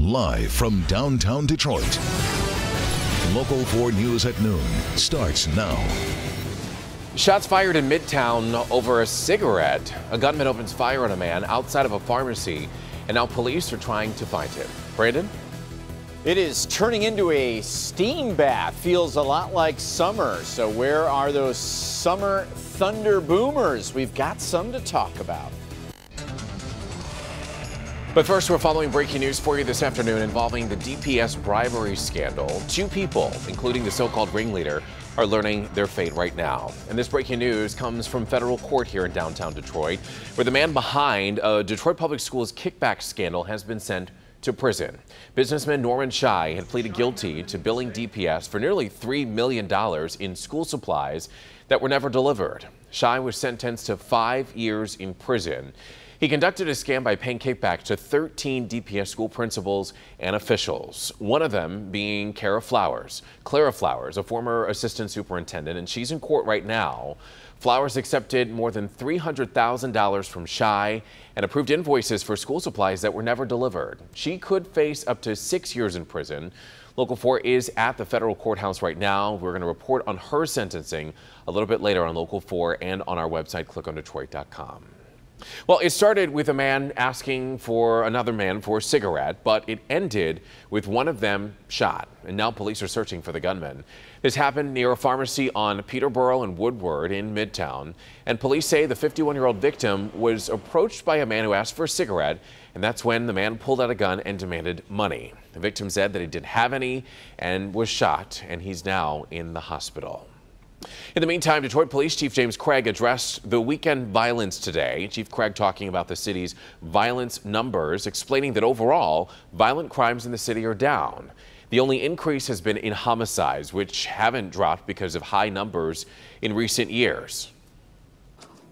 Live from downtown Detroit, Local 4 News at noon starts now. Shots fired in Midtown over a cigarette. A gunman opens fire on a man outside of a pharmacy, and now police are trying to find him. Brandon? It is turning into a steam bath. Feels a lot like summer. So where are those summer thunder boomers? We've got some to talk about. But first, we're following breaking news for you this afternoon involving the DPS bribery scandal. 2 people, including the so-called ringleader, are learning their fate right now. And this breaking news comes from federal court here in downtown Detroit, where the man behind a Detroit Public Schools kickback scandal has been sent to prison. Businessman Norman Shai had pleaded guilty to billing DPS for nearly $3 million in school supplies that were never delivered. Shai was sentenced to 5 years in prison. He conducted a scam by paying kickbacks to 13 DPS school principals and officials, one of them being Clara Flowers, a former assistant superintendent, and she's in court right now. Flowers accepted more than $300,000 from Shai and approved invoices for school supplies that were never delivered. She could face up to 6 years in prison. Local 4 is at the federal courthouse right now. We're going to report on her sentencing a little bit later on Local 4 and on our website, clickondetroit.com. Well, it started with a man asking for another man for a cigarette, but it ended with one of them shot, and now police are searching for the gunman. This happened near a pharmacy on Peterborough and Woodward in Midtown, and police say the 51-year-old victim was approached by a man who asked for a cigarette, and that's when the man pulled out a gun and demanded money. The victim said that he didn't have any and was shot, and he's now in the hospital. In the meantime, Detroit Police Chief James Craig addressed the weekend violence today. Chief Craig talking about the city's violence numbers, explaining that overall, violent crimes in the city are down. The only increase has been in homicides, which haven't dropped because of high numbers in recent years.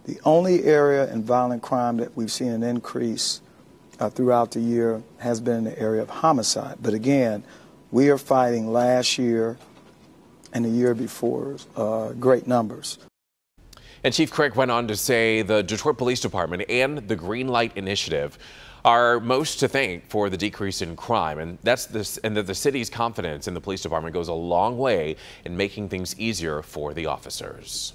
The only area in violent crime that we've seen an increase throughout the year has been in the area of homicide. But again, we are fighting last year and the year before great numbers. And Chief Craig went on to say the Detroit Police Department and the Green Light Initiative are most to thank for the decrease in crime, and that the city's confidence in the police department goes a long way in making things easier for the officers.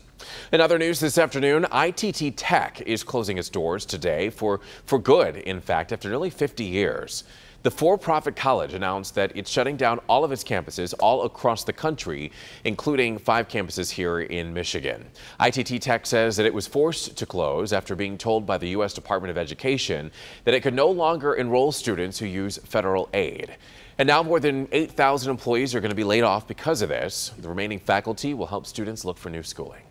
In other news this afternoon, ITT Tech is closing its doors today for good, in fact, after nearly 50 years. The for-profit college announced that it's shutting down all of its campuses all across the country, including 5 campuses here in Michigan. ITT Tech says that it was forced to close after being told by the U.S. Department of Education that it could no longer enroll students who use federal aid. And now more than 8,000 employees are going to be laid off because of this. The remaining faculty will help students look for new schooling.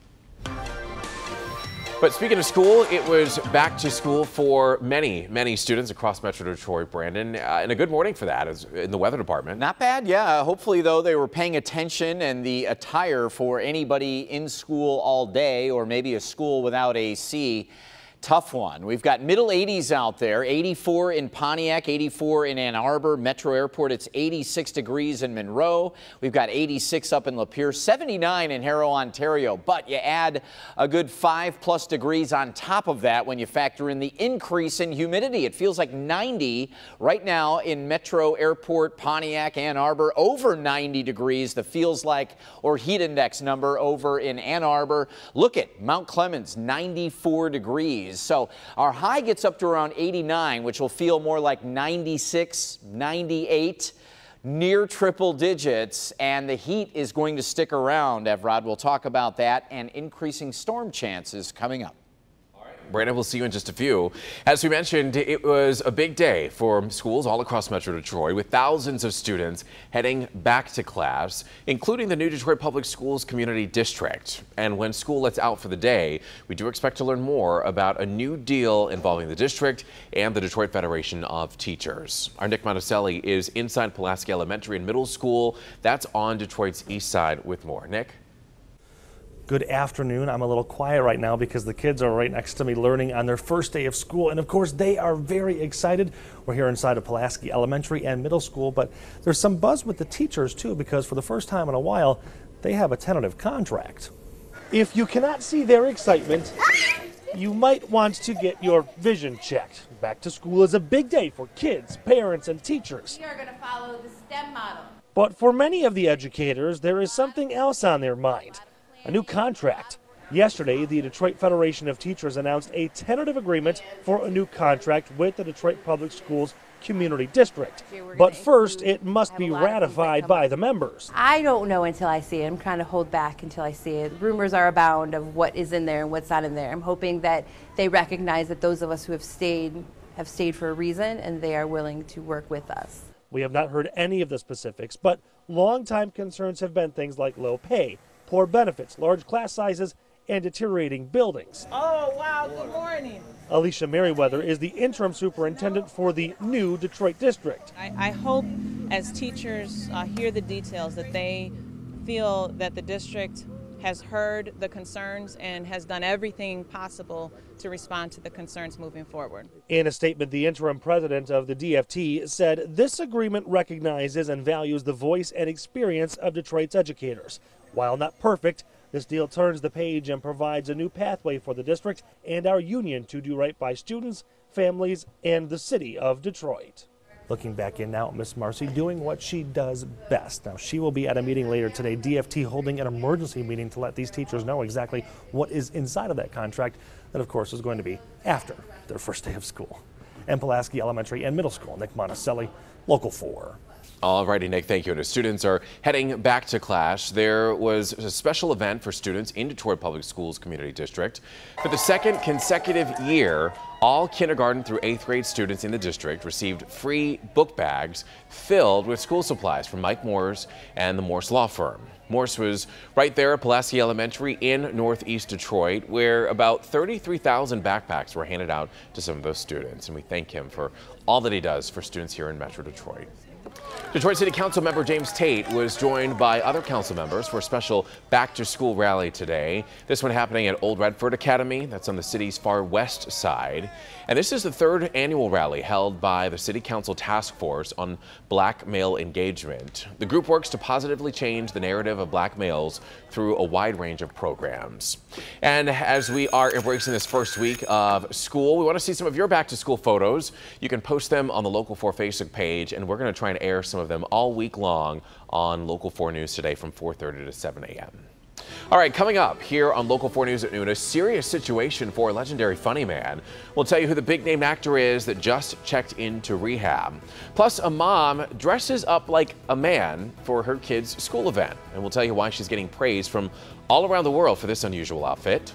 But speaking of school, it was back to school for many students across Metro Detroit, Brandon, and a good morning for that in the weather department. Not bad, yeah. Hopefully, though, they were paying attention, and the attire for anybody in school all day or maybe a school without AC. Tough one. We've got middle 80s out there, 84 in Pontiac, 84 in Ann Arbor. Metro Airport, it's 86 degrees in Monroe. We've got 86 up in Lapeer, 79 in Harrow, Ontario. But you add a good 5+ degrees on top of that when you factor in the increase in humidity. It feels like 90 right now in Metro Airport, Pontiac, Ann Arbor, over 90 degrees. The feels like or heat index number over in Ann Arbor. Look at Mount Clemens, 94 degrees. So our high gets up to around 89, which will feel more like 96, 98, near triple digits, and the heat is going to stick around. Evrod will talk about that and increasing storm chances coming up. Brandon, we'll see you in just a few. As we mentioned, it was a big day for schools all across Metro Detroit, with thousands of students heading back to class, including the new Detroit Public Schools Community District. And when school lets out for the day, we do expect to learn more about a new deal involving the district and the Detroit Federation of Teachers. Our Nick Monticelli is inside Pulaski Elementary and Middle School. That's on Detroit's east side with more. Nick? Good afternoon. I'm a little quiet right now because the kids are right next to me learning on their first day of school, and of course they are very excited. We're here inside of Pulaski Elementary and Middle School, but there's some buzz with the teachers too, because for the first time in a while they have a tentative contract. If you cannot see their excitement, You might want to get your vision checked. Back to school is a big day for kids, parents, and teachers. We are going to follow the STEM model. But for many of the educators, there is something else on their mind, a new contract. Yesterday, the Detroit Federation of Teachers announced a tentative agreement for a new contract with the Detroit Public Schools Community District. But first, it must be ratified by the members. I don't know until I see it. I'm trying to hold back until I see it. Rumors are abound of what is in there and what's not in there. I'm hoping that they recognize that those of us who have stayed for a reason, and they are willing to work with us. We have not heard any of the specifics, but longtime concerns have been things like low pay, poor benefits, large class sizes, and deteriorating buildings. Oh, wow, good morning. Alicia Merriweather is the interim superintendent for the new Detroit district. I hope as teachers hear the details that they feel that the district has heard the concerns and has done everything possible to respond to the concerns moving forward. In a statement, the interim president of the DFT said this agreement recognizes and values the voice and experience of Detroit's educators. While not perfect, this deal turns the page and provides a new pathway for the district and our union to do right by students, families, and the city of Detroit. Looking back in now, Miss Marcy doing what she does best. Now, she will be at a meeting later today, DFT holding an emergency meeting to let these teachers know exactly what is inside of that contract that, of course, is going to be after their first day of school. In Pulaski Elementary and Middle School, Nick Monticelli, Local 4. All righty, Nick, thank you. And as students are heading back to class, there was a special event for students in Detroit Public Schools Community District. For the second consecutive year, all kindergarten through 8th grade students in the district received free book bags filled with school supplies from Mike Morse and the Morse Law Firm. Morse was right there at Pulaski Elementary in Northeast Detroit, where about 33,000 backpacks were handed out to some of those students. And we thank him for all that he does for students here in Metro Detroit. Detroit City Council member James Tate was joined by other council members for a special back-to-school rally today. This one happening at Old Redford Academy. That's on the city's far west side. And this is the third annual rally held by the City Council Task Force on Black Male Engagement. The group works to positively change the narrative of black males through a wide range of programs. And as we are embracing this first week of school, we want to see some of your back-to-school photos. You can post them on the Local 4 Facebook page, and we're going to try and air some of them all week long on Local 4 News today from 4:30 to 7 a.m. All right, coming up here on Local 4 News at noon, a serious situation for a legendary funny man. We'll tell you who the big-name actor is that just checked into rehab. Plus, a mom dresses up like a man for her kid's school event. And we'll tell you why she's getting praise from all around the world for this unusual outfit.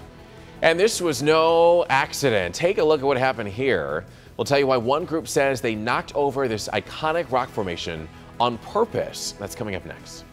And this was no accident. Take a look at what happened here. We'll tell you why one group says they knocked over this iconic rock formation on purpose. That's coming up next.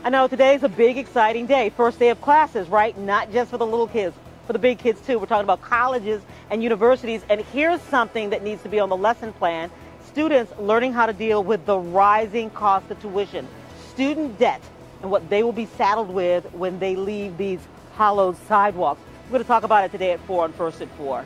I know today's a big, exciting day. First day of classes, right? Not just for the little kids, for the big kids too. We're talking about colleges and universities. And here's something that needs to be on the lesson plan. Students learning how to deal with the rising cost of tuition, student debt, and what they will be saddled with when they leave these hollowed sidewalks. We're going to talk about it today at 4 on First at 4.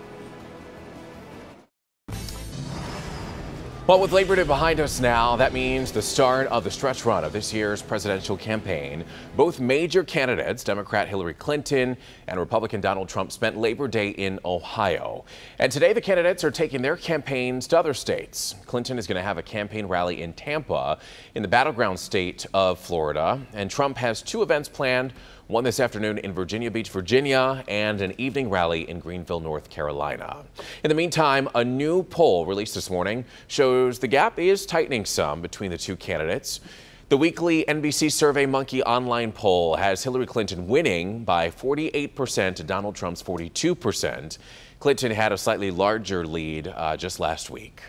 Well, with Labor Day behind us now, that means the start of the stretch run of this year's presidential campaign. Both major candidates, Democrat Hillary Clinton and Republican Donald Trump, spent Labor Day in Ohio. And today the candidates are taking their campaigns to other states. Clinton is going to have a campaign rally in Tampa, in the battleground state of Florida. And Trump has two events planned, one this afternoon in Virginia Beach, Virginia, and an evening rally in Greenville, North Carolina. In the meantime, a new poll released this morning shows the gap is tightening some between the two candidates. The weekly NBC SurveyMonkey online poll has Hillary Clinton winning by 48% to Donald Trump's 42%. Clinton had a slightly larger lead just last week.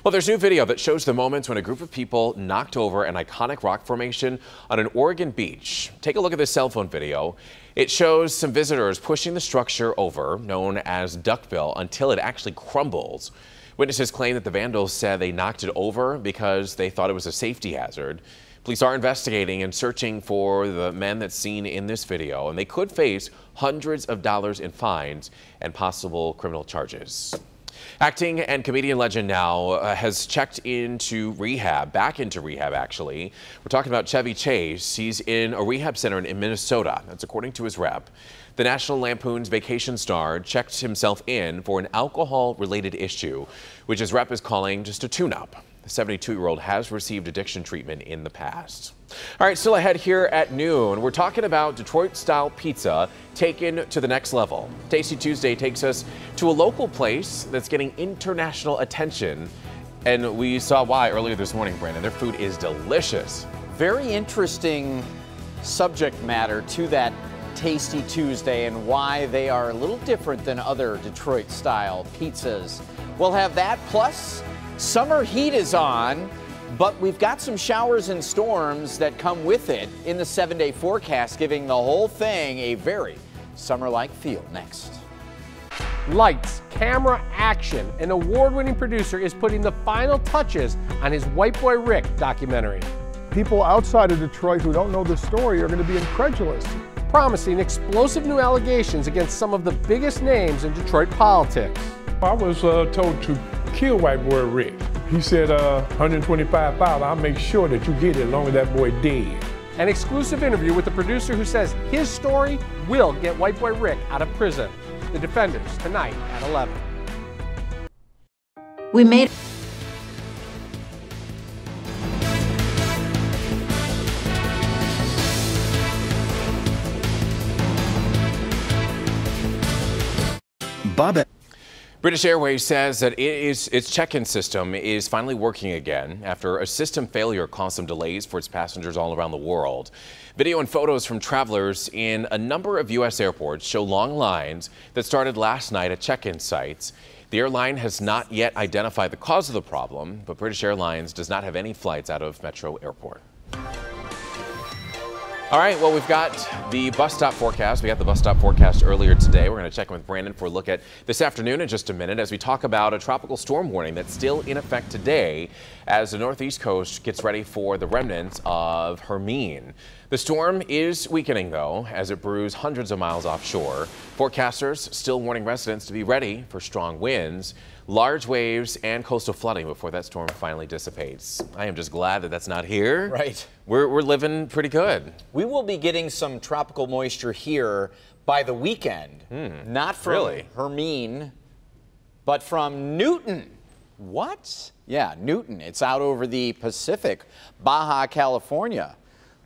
Well, there's new video that shows the moments when a group of people knocked over an iconic rock formation on an Oregon beach. Take a look at this cell phone video. It shows some visitors pushing the structure over, known as Duckbill, until it actually crumbles. Witnesses claim that the vandals said they knocked it over because they thought it was a safety hazard. Police are investigating and searching for the men that's seen in this video, and they could face hundreds of dollars in fines and possible criminal charges. Acting and comedian legend now has checked into rehab, back into rehab actually. We're talking about Chevy Chase. He's in a rehab center in Minnesota. That's according to his rep. The National Lampoon's Vacation star checked himself in for an alcohol-related issue, which his rep is calling just a tune-up. The 72-year-old has received addiction treatment in the past. All right, still ahead here at noon, we're talking about Detroit-style pizza taken to the next level. Tasty Tuesday takes us to a local place that's getting international attention, and we saw why earlier this morning, Brandon. Their food is delicious. Very interesting subject matter to that Tasty Tuesday and why they are a little different than other Detroit-style pizzas. We'll have that, plus summer heat is on, but we've got some showers and storms that come with it in the 7-day forecast, giving the whole thing a very summer-like feel. Next. Lights, camera, action. An award-winning producer is putting the final touches on his White Boy Rick documentary. People outside of Detroit who don't know the story are going to be incredulous. Promising explosive new allegations against some of the biggest names in Detroit politics. I was told to kill White Boy Rick. He said, $125,000, I'll make sure that you get it as long as that boy dead. An exclusive interview with the producer who says his story will get White Boy Rick out of prison. The Defenders, tonight at 11. We made Bob. British Airways says that its check-in system is finally working again after a system failure caused some delays for its passengers all around the world. Video and photos from travelers in a number of U.S. airports show long lines that started last night at check-in sites. The airline has not yet identified the cause of the problem, but British Airlines does not have any flights out of Metro Airport. All right, well, we've got the bus stop forecast. We got the bus stop forecast earlier today. We're going to check in with Brandon for a look at this afternoon in just a minute as we talk about a tropical storm warning that's still in effect today as the northeast coast gets ready for the remnants of Hermine. The storm is weakening, though, as it brews hundreds of miles offshore. Forecasters still warning residents to be ready for strong winds, large waves, and coastal flooding before that storm finally dissipates. I am just glad that that's not here. Right. We're living pretty good. We will be getting some tropical moisture here by the weekend. Not from Hermine, but from Newton. What? Yeah, Newton. It's out over the Pacific, Baja California.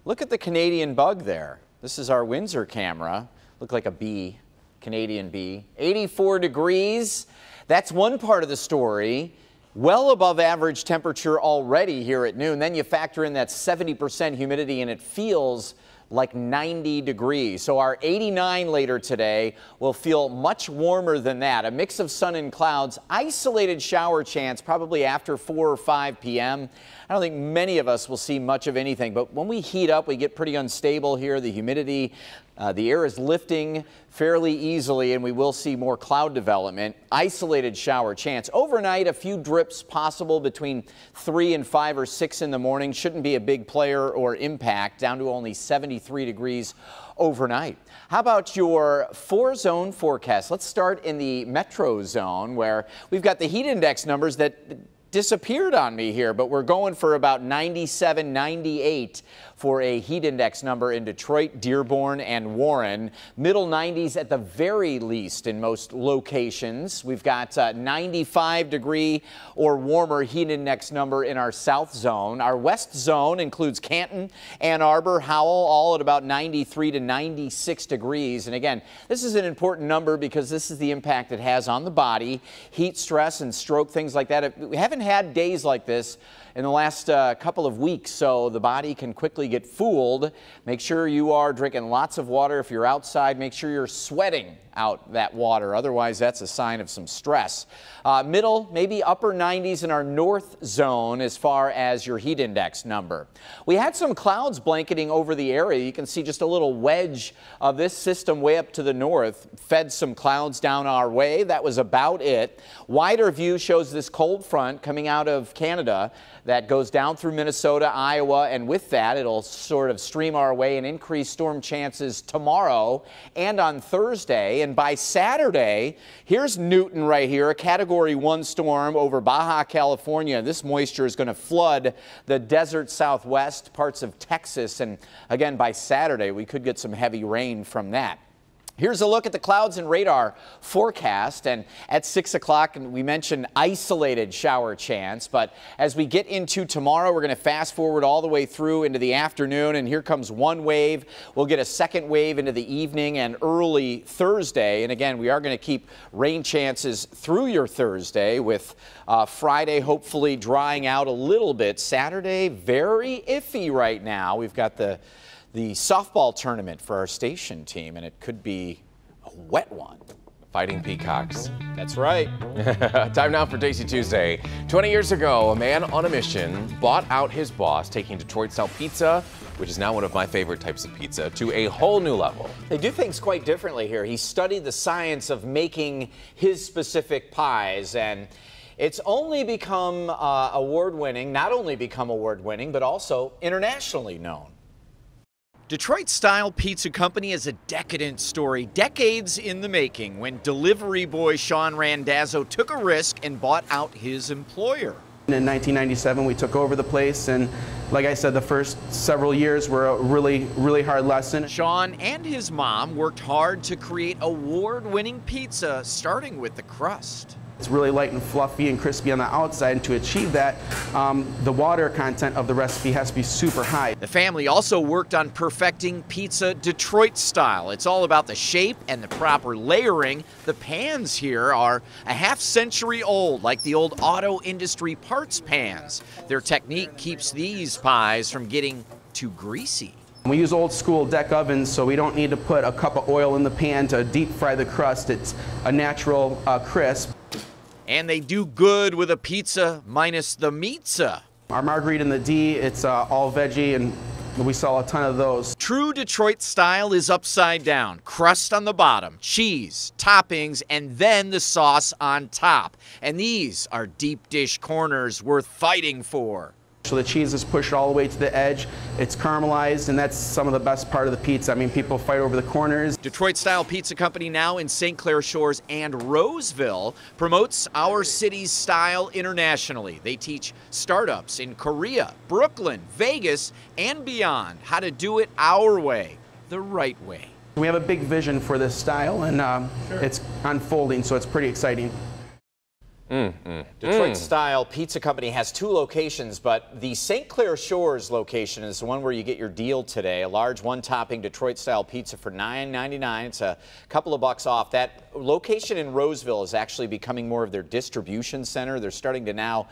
Look at the Canadian bug there. This is our Windsor camera. Look like a bee, Canadian bee. 84 degrees. That's one part of the story. Well above average temperature already here at noon. Then you factor in that 70% humidity and it feels like 90 degrees. So our 89 later today will feel much warmer than that. A mix of sun and clouds, isolated shower chance probably after 4 or 5 p.m. I don't think many of us will see much of anything, but when we heat up, we get pretty unstable here. The humidity, the air is lifting fairly easily, and we will see more cloud development. Isolated shower chance. Overnight, a few drips possible between 3 and 5 or 6 in the morning. Shouldn't be a big player or impact. Down to only 73 degrees overnight. How about your 4-zone forecast? Let's start in the metro zone where we've got the heat index numbers that disappeared on me here, but we're going for about 97, 98 for a heat index number in Detroit, Dearborn, and Warren. Middle 90s at the very least in most locations. We've got 95 degree or warmer heat index number in our south zone. Our west zone includes Canton, Ann Arbor, Howell, all at about 93 to 96 degrees. And again, this is an important number because this is the impact it has on the body. Heat stress and stroke, things like that. We haven't had days like this in the last couple of weeks, so the body can quickly get fooled. Make sure you are drinking lots of water. If you're outside, make sure you're sweating out that water. Otherwise, that's a sign of some stress. Middle, maybe upper 90s in our north zone as far as your heat index number. We had some clouds blanketing over the area. You can see just a little wedge of this system way up to the north fed some clouds down our way. That was about it. Wider view shows this cold front coming out of Canada that goes down through Minnesota, Iowa, and with that, it'll sort of stream our way and increase storm chances tomorrow and on Thursday. And by Saturday, here's Newton right here, a Category 1 storm over Baja California. This moisture is going to flood the desert Southwest, parts of Texas, and again, by Saturday, we could get some heavy rain from that. Here's a look at the clouds and radar forecast, and at 6 o'clock we mentioned isolated shower chance, but as we get into tomorrow, we're going to fast forward all the way through into the afternoon, and here comes one wave. We'll get a second wave into the evening and early Thursday, and again, we are going to keep rain chances through your Thursday, with Friday hopefully drying out a little bit. Saturday, very iffy right now. We've got the softball tournament for our station team, and it could be a wet one. Fighting Peacocks. That's right. Time now for Tasty Tuesday. 20 years ago, a man on a mission bought out his boss, taking Detroit-style pizza, which is now one of my favorite types of pizza, to a whole new level. They do things quite differently here. He studied the science of making his specific pies, and it's only become award-winning, not only become award-winning, but also internationally known. Detroit-style pizza company is a decadent story, decades in the making, when delivery boy Sean Randazzo took a risk and bought out his employer. In 1997, we took over the place, and like I said, the first several years were a really hard lesson. Sean and his mom worked hard to create award-winning pizza, starting with the crust. It's really light and fluffy and crispy on the outside, and to achieve that, the water content of the recipe has to be super high. The family also worked on perfecting pizza Detroit style. It's all about the shape and the proper layering. The pans here are a half-century old, like the old auto industry parts pans. Their technique keeps these pies from getting too greasy. We use old school deck ovens, so we don't need to put a cup of oil in the pan to deep fry the crust. It's a natural crisp. And they do good with a pizza minus the meatza. Our margarita and the D, it's all veggie, and we sell a ton of those. True Detroit style is upside down. Crust on the bottom, cheese, toppings, and then the sauce on top. And these are deep dish corners worth fighting for. So the cheese is pushed all the way to the edge. It's caramelized, and that's some of the best part of the pizza. I mean, people fight over the corners. Detroit-style pizza company now in St. Clair Shores and Roseville promotes our city's style internationally. They teach startups in Korea, Brooklyn, Vegas, and beyond how to do it our way, the right way. We have a big vision for this style, and it's unfolding, so it's pretty exciting. Detroit-style pizza company has 2 locations, but the St. Clair Shores location is the one where you get your deal today. A large one-topping Detroit-style pizza for $9.99. It's a couple of bucks off. That location in Roseville is actually becoming more of their distribution center. They're starting to now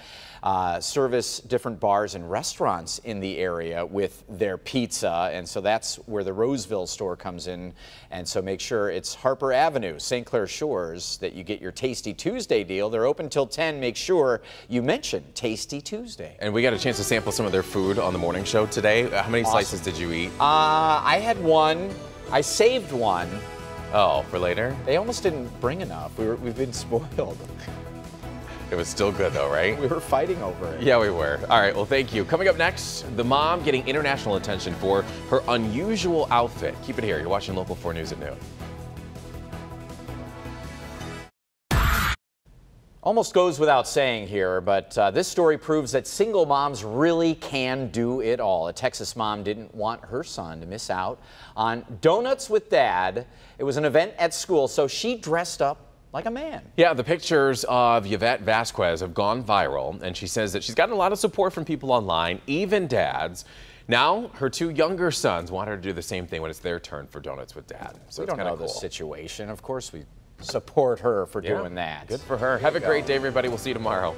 service different bars and restaurants in the area with their pizza, and so that's where the Roseville store comes in. And so make sure it's Harper Avenue, St. Clair Shores, that you get your Tasty Tuesday deal. They're open till 10. Make sure you mention Tasty Tuesday. And we got a chance to sample some of their food on the morning show today. How many slices did you eat? I had one. I saved one. Oh, for later? They almost didn't bring enough. We've been spoiled. It was still good though, right? We were fighting over it. Yeah, we were. All right, well, thank you. Coming up next, the mom getting international attention for her unusual outfit. Keep it here. You're watching Local 4 News at noon. Almost goes without saying here, but this story proves that single moms really can do it all. A Texas mom didn't want her son to miss out on Donuts with Dad. It was an event at school, so she dressed up like a man. Yeah, the pictures of Yvette Vasquez have gone viral, and she says that she's gotten a lot of support from people online, even dads. Now, her 2 younger sons want her to do the same thing when it's their turn for Donuts with Dad. So we don't know the situation. Of course, we support her for doing that. Good for her. Have a great day, everybody. We'll see you tomorrow.